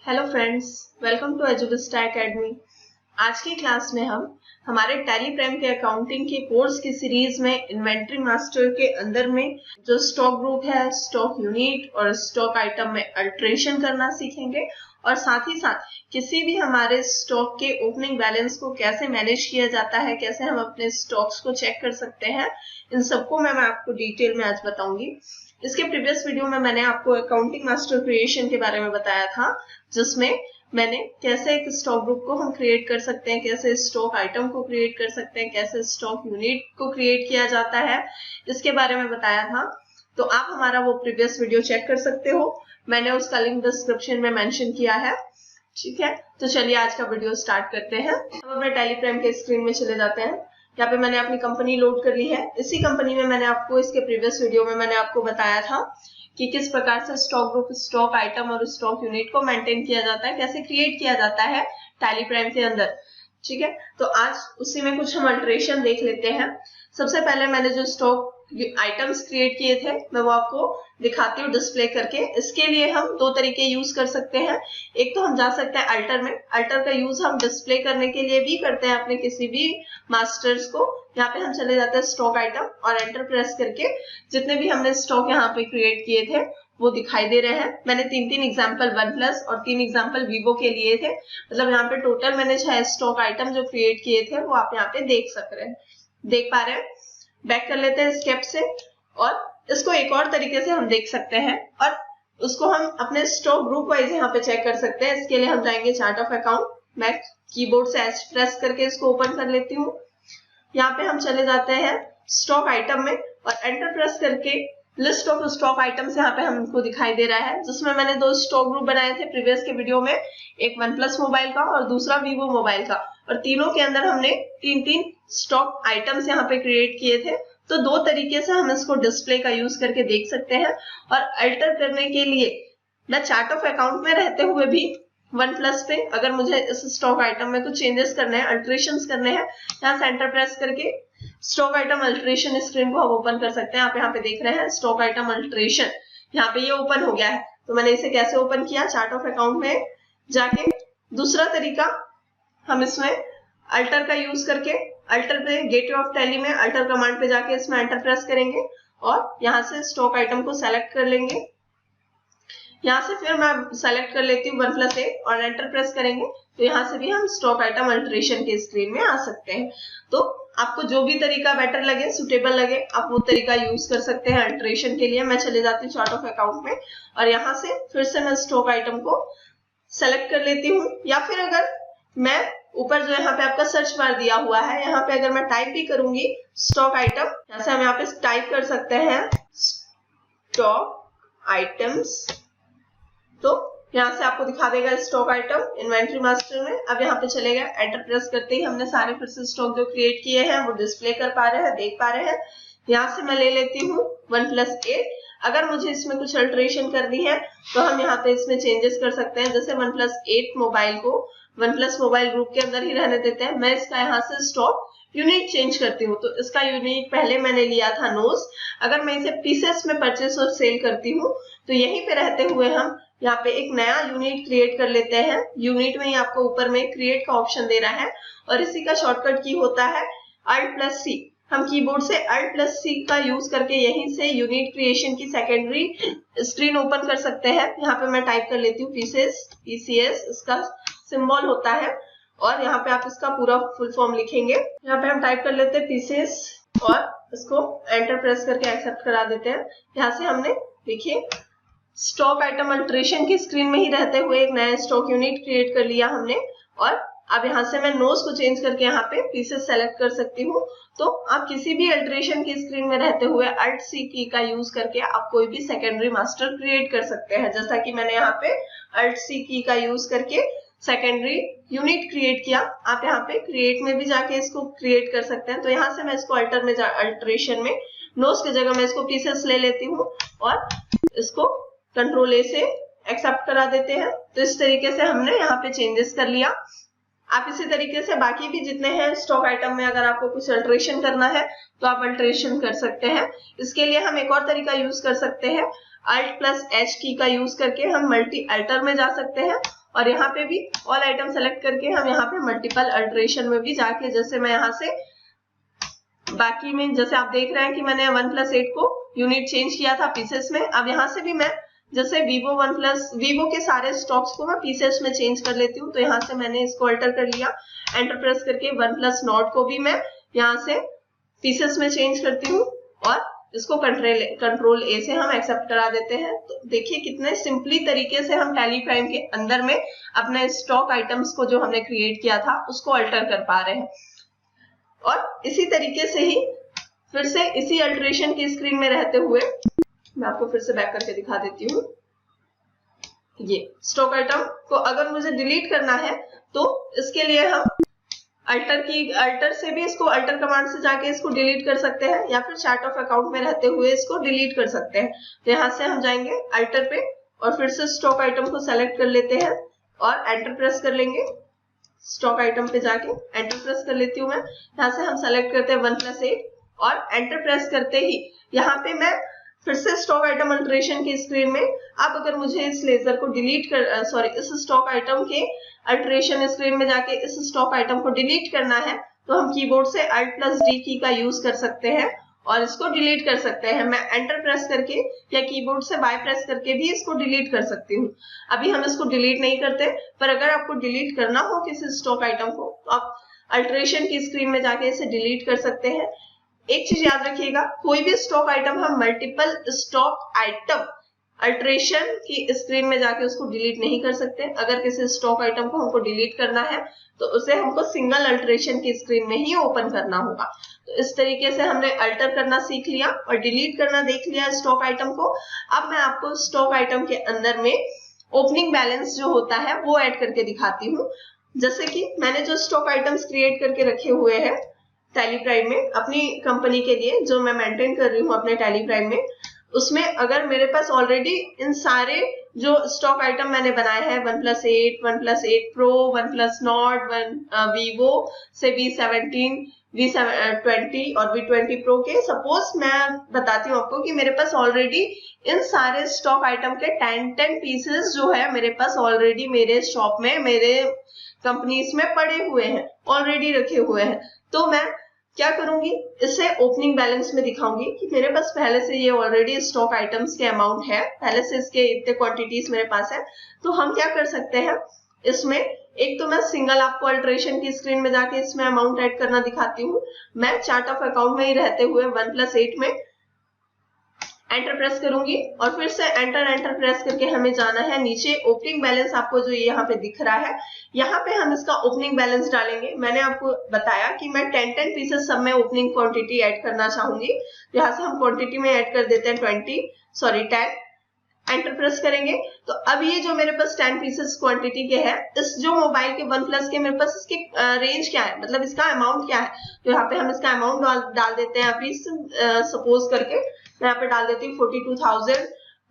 Hello friends, welcome to Edubista academy. आज की class में हम हमारे टैली प्राइम के अकाउंटिंग के कोर्स की सीरीज में इन्वेंट्री मास्टर के अंदर में जो स्टॉक ग्रुप है, स्टॉक यूनिट और स्टॉक आइटम में अल्टरेशन करना सीखेंगे और साथ ही साथ किसी भी हमारे स्टॉक के ओपनिंग बैलेंस को कैसे मैनेज किया जाता है, कैसे हम अपने स्टॉक्स को चेक कर सकते हैं, इन सबको मैं आपको डिटेल में आज बताऊंगी। इसके प्रीवियस वीडियो में मैंने आपको अकाउंटिंग मास्टर क्रिएशन के बारे में बताया था, जिसमें मैंने कैसे एक स्टॉक ग्रुप को हम क्रिएट कर सकते हैं, कैसे स्टॉक आइटम को क्रिएट कर सकते हैं, कैसे स्टॉक यूनिट को क्रिएट किया जाता है, इसके बारे में बताया था। तो आप हमारा वो प्रीवियस वीडियो चेक कर सकते हो, मैंने उसका लिंक डिस्क्रिप्शन में मेंशन किया है। ठीक है, तो चलिए आज का वीडियो स्टार्ट करते हैं। हम अपने टैली प्राइम के स्क्रीन में चले जाते हैं। यहाँ पे मैंने अपनी कंपनी लोड कर ली है। इसी कंपनी में मैंने आपको इसके प्रीवियस वीडियो में मैंने आपको बताया था कि किस प्रकार से स्टॉक ग्रुप, स्टॉक आइटम और स्टॉक यूनिट को मेंटेन किया जाता है, कैसे क्रिएट किया जाता है टैली प्राइम के अंदर। ठीक है, तो आज उसी में कुछ हम अल्टरेशन देख लेते हैं। सबसे पहले मैंने जो स्टॉक आइटम्स क्रिएट किए थे मैं वो आपको दिखाती हूँ डिस्प्ले करके। इसके लिए हम दो तरीके यूज कर सकते हैं। एक तो हम जा सकते हैं अल्टर में। अल्टर का यूज हम डिस्प्ले करने के लिए भी करते हैं अपने किसी भी मास्टर्स को। यहाँ पे हम चले जाते हैं स्टॉक आइटम और एंटर प्रेस करके जितने भी हमने स्टॉक यहाँ पे क्रिएट किए थे वो दिखाई दे रहे हैं। मैंने तीन एग्जाम्पल OnePlus और 3 एग्जाम्पल Vivo के लिए थे। मतलब यहाँ पे टोटल मैंने 6 स्टॉक आइटम जो क्रिएट किए थे वो आप यहाँ पे देख पा रहे हैं। बैक कर लेते हैं स्टेप से और इसको एक और तरीके से हम देख सकते हैं और उसको हम अपने स्टॉक ग्रुप वाइज यहाँ पे चेक कर सकते हैं। इसके लिए हम जाएंगे चार्ट ऑफ अकाउंट। मैं कीबोर्ड से एच प्रेस करके इसको ओपन कर लेती हूँ। यहाँ पे हम चले जाते हैं स्टॉक आइटम में और एंटर प्रेस करके लिस्ट ऑफ स्टॉक आइटम्स यहाँ पे हमको दिखाई दे रहा है, जिसमें मैंने 2 स्टॉक ग्रुप बनाए थे प्रीवियस के वीडियो में, एक OnePlus मोबाइल का और दूसरा Vivo मोबाइल का, और तीनों के अंदर हमने 3 स्टॉक आइटम्स यहाँ पे क्रिएट किए थे। तो दो तरीके से हम इसको डिस्प्ले का यूज करके देख सकते हैं। और अल्टर करने के लिए मैं चार्ट ऑफ अकाउंट में रहते हुए भी OnePlus पे अगर मुझे इस स्टॉक आइटम में कुछ चेंजेस करने हैं, अल्टरेशंस करने हैं, यहाँ से एंटर प्रेस करके स्टॉक आइटम अल्टरेशन स्क्रीन को हम ओपन कर सकते हैं। आप यहाँ पे देख रहे हैं स्टॉक आइटम अल्टरेशन, यहाँ पे ये ओपन हो गया है। तो मैंने इसे कैसे ओपन किया, चार्ट ऑफ अकाउंट में जाके। दूसरा तरीका हम इसमें अल्टर का यूज करके, अल्टर पे गेटवे ऑफ टैली में अल्टर कमांड पे जाके इसमें एंटर प्रेस करेंगे और यहाँ से स्टॉक आइटम को सेलेक्ट कर लेंगे। यहाँ से फिर मैं सेलेक्ट कर लेती हूँ OnePlus और एंटर प्रेस करेंगे तो यहाँ से भी हम स्टॉक आइटम अल्टरेशन के स्क्रीन में आ सकते हैं। तो आपको जो भी तरीका बेटर लगे, सुटेबल लगे, आप वो तरीका यूज कर सकते हैं अल्टरेशन के लिए। मैं चले जाती हूँ चार्ट ऑफ अकाउंट में और यहाँ से फिर से मैं स्टॉक आइटम को सेलेक्ट कर लेती हूँ। या फिर अगर मैं ऊपर जो यहाँ पे आपका सर्च बार दिया हुआ है, यहाँ पे अगर मैं टाइप भी करूंगी स्टॉक आइटम, जैसे हम यहाँ पे टाइप कर सकते हैं स्टॉक आइटम्स, तो यहाँ से आपको दिखा देगा स्टॉक आइटम इन्वेंट्री मास्टर में। अब यहाँ पे चले गए, एंटर प्रेस करते ही हमने सारे फिर से स्टॉक जो क्रिएट किए हैं वो डिस्प्ले कर पा रहे हैं, देख पा रहे हैं। यहाँ से मैं ले लेती हूँ OnePlus 8। अगर मुझे इसमें कुछ अल्टरेशन करनी है तो हम यहाँ पे इसमें चेंजेस कर सकते हैं। जैसे OnePlus 8 मोबाइल को OnePlus मोबाइल ग्रुप के अंदर ही रहने देते हैं। मैं इसका यहाँ से स्टॉक यूनिट चेंज करती हूँ। तो इसका यूनिट पहले मैंने लिया था नोस। अगर मैं इसे पीसेस में परचेस और सेल करती हूँ तो यहीं पे रहते हुए हम यहाँ पे एक नया यूनिट क्रिएट कर लेते हैं। यूनिट में ही आपको ऊपर में क्रिएट का ऑप्शन दे रहा है और इसी का शॉर्टकट की होता है Alt+C। हम कीबोर्ड से Alt+C का यूज करके यहीं से यूनिट क्रिएशन की सेकेंडरी स्क्रीन ओपन कर सकते हैं। यहाँ पे मैं टाइप कर लेती हूँ PCS, इसका सिंबल होता है और यहाँ पे आप इसका पूरा फुल फॉर्म लिखेंगे। यहाँ पे हम टाइप कर लेते हैं PCS और इसको एंटर प्रेस करके एक्सेप्ट करा देते हैं। यहाँ से हमने देखिए स्टॉक आइटम अल्टरेशन की स्क्रीन में ही रहते हुए एक नया स्टॉक यूनिट क्रिएट कर लिया हमने। और अब यहाँ से मैं नोज को चेंज करके यहाँ पे पीसेस सेलेक्ट कर सकती हूँ। तो आप किसी भी अल्टरेशन की स्क्रीन में रहते हुए Alt+C की का यूज करके आप कोई भी सेकेंडरी मास्टर क्रिएट कर सकते हैं। जैसा कि मैंने यहाँ पे Alt+C की का यूज करके सेकेंडरी यूनिट क्रिएट किया। आप यहाँ पे क्रिएट में भी जाके इसको क्रिएट कर सकते हैं। तो यहाँ से मैं इसको अल्टरेशन में नोज की जगह मैं इसको पीसेस ले लेती हूँ और इसको Ctrl+A से एक्सेप्ट करा देते हैं। तो इस तरीके से हमने यहाँ पे चेंजेस कर लिया। आप इसी तरीके से बाकी भी जितने हैं स्टॉक आइटम में अगर आपको कुछ अल्टरेशन करना है तो आप अल्टरेशन कर सकते हैं। इसके लिए हम एक और तरीका यूज कर सकते हैं, Alt+H की का यूज करके हम मल्टी अल्टर में जा सकते हैं और यहाँ पे भी ऑल आइटम सेलेक्ट करके हम यहाँ पे मल्टीपल अल्टरेशन में भी जाके, जैसे मैं यहाँ से बाकी में जैसे आप देख रहे हैं कि मैंने 1+8 को यूनिट चेंज किया था पीसेस में, अब यहाँ से भी मैं जैसे वीवो के सारे स्टॉक्स को मैं पीसेस में चेंज कर लेती हूँ। तो यहाँ से मैंने इसको अल्टर कर लिया, एंटर प्रेस करके 1+0 को भी मैं यहाँ से पीसेस में चेंज करती हूँ और इसको कंट्रोल ए से हम एक्सेप्ट करा देते हैं। तो देखिए कितने सिंपली तरीके से हम टैली प्राइम के अंदर में अपने स्टॉक आइटम्स को जो हमने क्रिएट किया था उसको अल्टर कर पा रहे हैं। और इसी तरीके से ही फिर से इसी अल्टरेशन की स्क्रीन में रहते हुए मैं आपको फिर से बैक करके दिखा देती हूँ। ये स्टॉक आइटम को अगर मुझे डिलीट करना है तो इसके लिए हम अल्टर से भी इसको अल्टर कमांड से जाके इसको डिलीट कर सकते हैं, या फिर चार्ट ऑफ अकाउंट में रहते हुए इसको डिलीट कर सकते हैं। तो यहाँ से हम जाएंगे अल्टर पे और फिर से स्टॉक आइटम को सेलेक्ट कर लेते हैं और एंटर प्रेस कर लेंगे। स्टॉक आइटम पे जाके एंटर प्रेस कर लेती हूँ मैं। यहाँ से हम सेलेक्ट करते हैं 1+8 और एंटर प्रेस करते ही यहाँ पे मैं फिर से स्टॉक आइटम अल्टरेशन की स्क्रीन में, अब अगर मुझे इस लेजर को डिलीट कर इस स्टॉक आइटम के अल्टरेशन स्क्रीन में जाके इस स्टॉक आइटम को डिलीट करना है तो हम कीबोर्ड से Alt+D की का यूज कर सकते हैं और इसको डिलीट कर सकते हैं। मैं एंटर प्रेस करके या कीबोर्ड से बाय प्रेस करके भी इसको डिलीट कर सकती हूँ। अभी हम इसको डिलीट नहीं करते, पर अगर आपको डिलीट करना हो किसी स्टॉक आइटम को तो आप अल्टरेशन की स्क्रीन में जाके इसे डिलीट कर सकते हैं। एक चीज याद रखिएगा, कोई भी स्टॉक आइटम हम मल्टीपल स्टॉक आइटम अल्टरेशन की स्क्रीन में जाके उसको डिलीट नहीं कर सकते। अगर किसी स्टॉक आइटम को हमको डिलीट करना है तो उसे हमको सिंगल अल्टरेशन की स्क्रीन में ही ओपन करना होगा। तो इस तरीके से हमने अल्टर करना सीख लिया और डिलीट करना देख लिया स्टॉक आइटम को। अब मैं आपको स्टॉक आइटम के अंदर में ओपनिंग बैलेंस जो होता है वो ऐड करके दिखाती हूँ। जैसे कि मैंने जो स्टॉक आइटम्स क्रिएट करके रखे हुए हैं टैली प्राइम में अपनी कंपनी के लिए, जो मैं मेंटेन कर रही हूँ अपने टैली प्राइम में, उसमें अगर मेरे पास ऑलरेडी इन सारे जो स्टॉक आइटम मैंने बनाए हैं 1+8, 1+8 Pro, 1+0, वीवो से V17, V20 और V20 Pro के, सपोज मैं बताती हूँ आपको कि मेरे पास ऑलरेडी इन सारे स्टॉक आइटम के 10 पीसेस जो है मेरे पास ऑलरेडी मेरे शॉप में, मेरे कंपनीज में पड़े हुए हैं, ऑलरेडी रखे हुए हैं। तो मैं क्या करूंगी, इसे ओपनिंग बैलेंस में दिखाऊंगी कि मेरे पास पहले से ये ऑलरेडी स्टॉक आइटम्स के अमाउंट है, पहले से इसके इतने क्वांटिटीज मेरे पास है। तो हम क्या कर सकते हैं इसमें, एक तो मैं सिंगल आपको अल्टरेशन की स्क्रीन में जाके इसमें अमाउंट ऐड करना दिखाती हूँ। मैं चार्ट ऑफ अकाउंट में ही रहते हुए 1+8 में एंटर प्रेस करूंगी और फिर से एंटर प्रेस करके हमें जाना है नीचे। ओपनिंग बैलेंस आपको जो यहाँ पे दिख रहा है, यहाँ पे हम इसका ओपनिंग बैलेंस डालेंगे। मैंने आपको बताया कि मैं 10 पीसेस सब में ओपनिंग क्वांटिटी ऐड करना चाहूंगी। यहाँ से हम क्वांटिटी में ऐड कर देते हैं 10। एंटर प्रेस करेंगे तो अब ये जो मेरे पास 10 पीसेस क्वांटिटी के हैं, इस जो मोबाइल के OnePlus के मेरे पास इसकी रेंज क्या है, मतलब इसका अमाउंट क्या है, तो यहाँ पे हम इसका अमाउंट डाल देते हैं। अभी सपोज करके मैं यहाँ पे डाल देती हूँ 42,000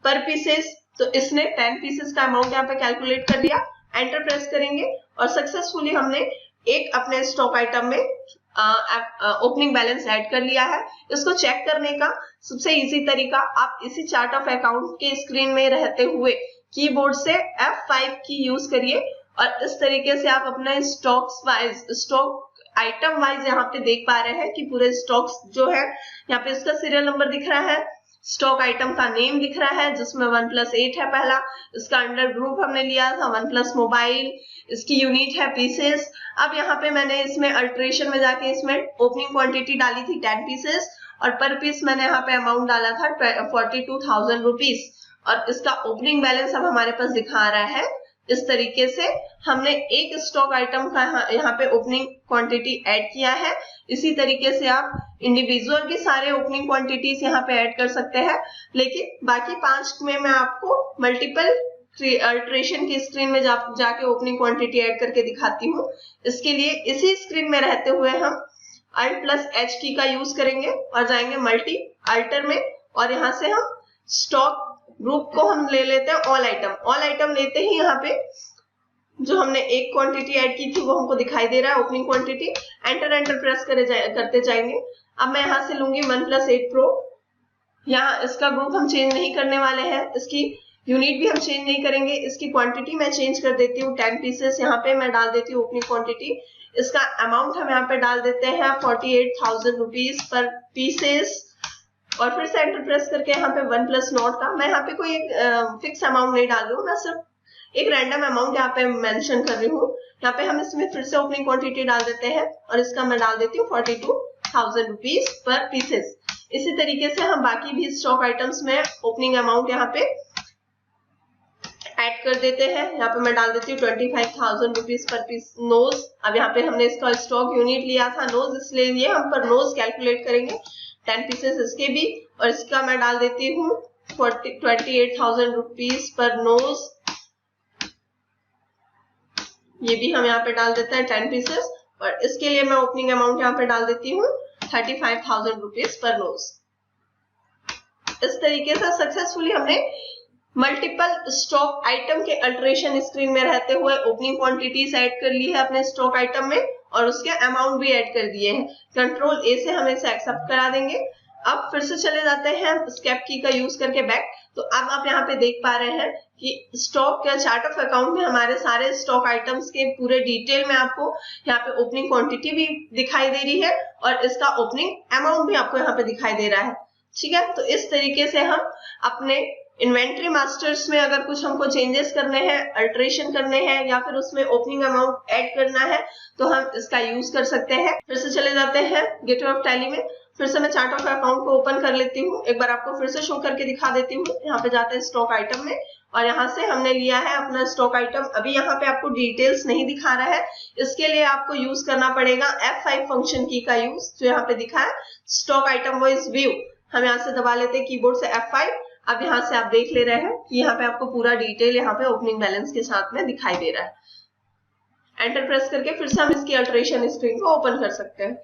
पर पीसेस। तो इसने 10 पीसेस का अमाउंट यहाँ पे कैलकुलेट कर लिया। एंटर प्रेस करेंगे और सक्सेसफुली हमने एक अपने स्टॉक आइटम में ओपनिंग बैलेंस ऐड कर लिया है। इसको चेक करने का सबसे इजी तरीका, आप इसी चार्ट ऑफ अकाउंट के स्क्रीन में रहते हुए कीबोर्ड से F5 की यूज करिए और इस तरीके से आप अपने स्टॉक आइटम वाइज यहाँ पे देख पा रहे हैं कि पूरे स्टॉक्स जो है, यहाँ पे इसका सीरियल नंबर दिख रहा है, स्टॉक आइटम का नेम दिख रहा है जिसमें 1+8 है पहला, इसका अंडर ग्रुप हमने लिया था 1+ मोबाइल, इसकी यूनिट है पीसेस। अब यहाँ पे मैंने इसमें अल्टरेशन में जाके इसमें ओपनिंग क्वांटिटी डाली थी 10 पीसेस और पर पीस मैंने यहाँ पे अमाउंट डाला था 42,000 रुपीज और इसका ओपनिंग बैलेंस अब हमारे पास दिखा रहा है। इस तरीके से हमने एक स्टॉक आइटम का यहाँ पे ओपनिंग क्वांटिटी ऐड किया है। इसी तरीके से आप इंडिविजुअल भी सारे ओपनिंग क्वांटिटीज यहाँ पे ऐड कर सकते हैं, लेकिन बाकी 5 में मैं आपको मल्टीपल अल्टरेशन की स्क्रीन में जाके ओपनिंग क्वांटिटी ऐड करके दिखाती हूँ। इसके लिए इसी स्क्रीन में रहते हुए हम Alt+H की का यूज करेंगे और जाएंगे मल्टी अल्टर में और यहाँ से हम स्टॉक ग्रुप को हम ले लेते हैं ऑल आइटम लेते ही यहाँ पे जो हमने एक क्वांटिटी ऐड की थी वो हमको दिखाई दे रहा है ओपनिंग क्वांटिटी। एंटर प्रेस करते जाएंगे। अब मैं यहाँ से लूंगी 1+8 Pro। यहाँ इसका ग्रुप हम चेंज नहीं करने वाले हैं, इसकी यूनिट भी हम चेंज नहीं करेंगे। इसकी क्वांटिटी मैं चेंज कर देती हूँ 10 पीसेस, यहाँ पे मैं डाल देती हूँ ओपनिंग क्वांटिटी। इसका अमाउंट हम यहाँ पे डाल देते हैं 48,000 रुपीज पर पीसेस, और फिर से एंटर प्रेस करके यहाँ पे 1 प्लस नॉट का, मैं यहाँ पे कोई फिक्स अमाउंट नहीं डाल रही हूँ, मैं सिर्फ एक रैंडम अमाउंट यहाँ पे मेंशन कर रही हूँ। यहाँ पे हम इसमें फिर से ओपनिंग क्वांटिटी डाल देते हैं और इसका मैं डाल देती हूँ 42,000 रुपीज पर पीसेस। इसी तरीके से हम बाकी भी स्टॉक आइटम्स में ओपनिंग अमाउंट यहाँ पे ऐड कर देते हैं। यहाँ पे मैं डाल देती हूँ 25,000 रुपीज पर पीस नोज। अब यहाँ पे हमने इसका स्टॉक यूनिट लिया था नोज, इसलिए ये हम पर नोज कैलकुलेट करेंगे 10 पीसेस इसके भी, और इसका मैं डाल देती हूँ 28,000 रुपीज पर नोज। ये भी हम यहाँ पे डाल देते हैं 10 पीसेस, और इसके लिए मैं ओपनिंग अमाउंट यहाँ पे डाल देती हूँ 35,000 रुपीज पर नोज। इस तरीके से सक्सेसफुली हमने मल्टीपल स्टॉक आइटम के अल्टरेशन स्क्रीन में रहते हुए ओपनिंग क्वांटिटीज ऐड कर ली है अपने स्टॉक आइटम में, और उसके अमाउंट भी ऐड कर दिए हैं। कंट्रोल ए से हम इसे एक्सेप्ट करा देंगे। अब फिर से चले जाते हैं एस्केप की का यूज करके बैक। तो अब आप यहाँ पे देख पा रहे हैं कि स्टॉक या चार्ट ऑफ अकाउंट में हमारे सारे स्टॉक आइटम्स के पूरे डिटेल में आपको यहाँ पे ओपनिंग क्वांटिटी भी दिखाई दे रही है और इसका ओपनिंग अमाउंट भी आपको यहाँ पे दिखाई दे रहा है। ठीक है, तो इस तरीके से हम अपने इन्वेंट्री मास्टर्स में अगर कुछ हमको चेंजेस करने हैं, अल्टरेशन करने हैं, या फिर उसमें ओपनिंग अमाउंट ऐड करना है, तो हम इसका यूज कर सकते हैं। फिर से चले जाते हैं गेटवे ऑफ टैली में। फिर से मैं चार्ट ऑफ अकाउंट को ओपन कर लेती हूँ, एक बार आपको फिर से शो करके दिखा देती हूँ। यहाँ पे जाते हैं स्टॉक आइटम में, और यहाँ से हमने लिया है अपना स्टॉक आइटम। अभी यहाँ पे आपको डिटेल्स नहीं दिखा रहा है, इसके लिए आपको यूज करना पड़ेगा F5 फंक्शन की का यूज, जो यहाँ पे दिखा है स्टॉक आइटम वाइज व्यू। हम यहाँ से दबा लेते हैं कीबोर्ड से F5। अब यहाँ से आप देख ले रहे हैं कि यहाँ पे आपको पूरा डिटेल यहाँ पे ओपनिंग बैलेंस के साथ में दिखाई दे रहा है। एंटर प्रेस करके फिर से हम इसकी अल्टरेशन स्क्रीन को ओपन कर सकते हैं।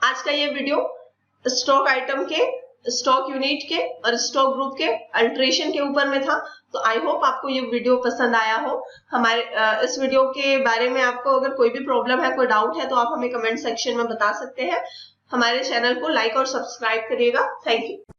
आज का ये वीडियो स्टॉक आइटम के, स्टॉक यूनिट के और स्टॉक ग्रुप के अल्टरेशन के ऊपर में था। तो आई होप आपको ये वीडियो पसंद आया हो। हमारे इस वीडियो के बारे में आपको अगर कोई भी प्रॉब्लम है, कोई डाउट है, तो आप हमें कमेंट सेक्शन में बता सकते हैं। हमारे चैनल को लाइक और सब्सक्राइब करिएगा। Thank you.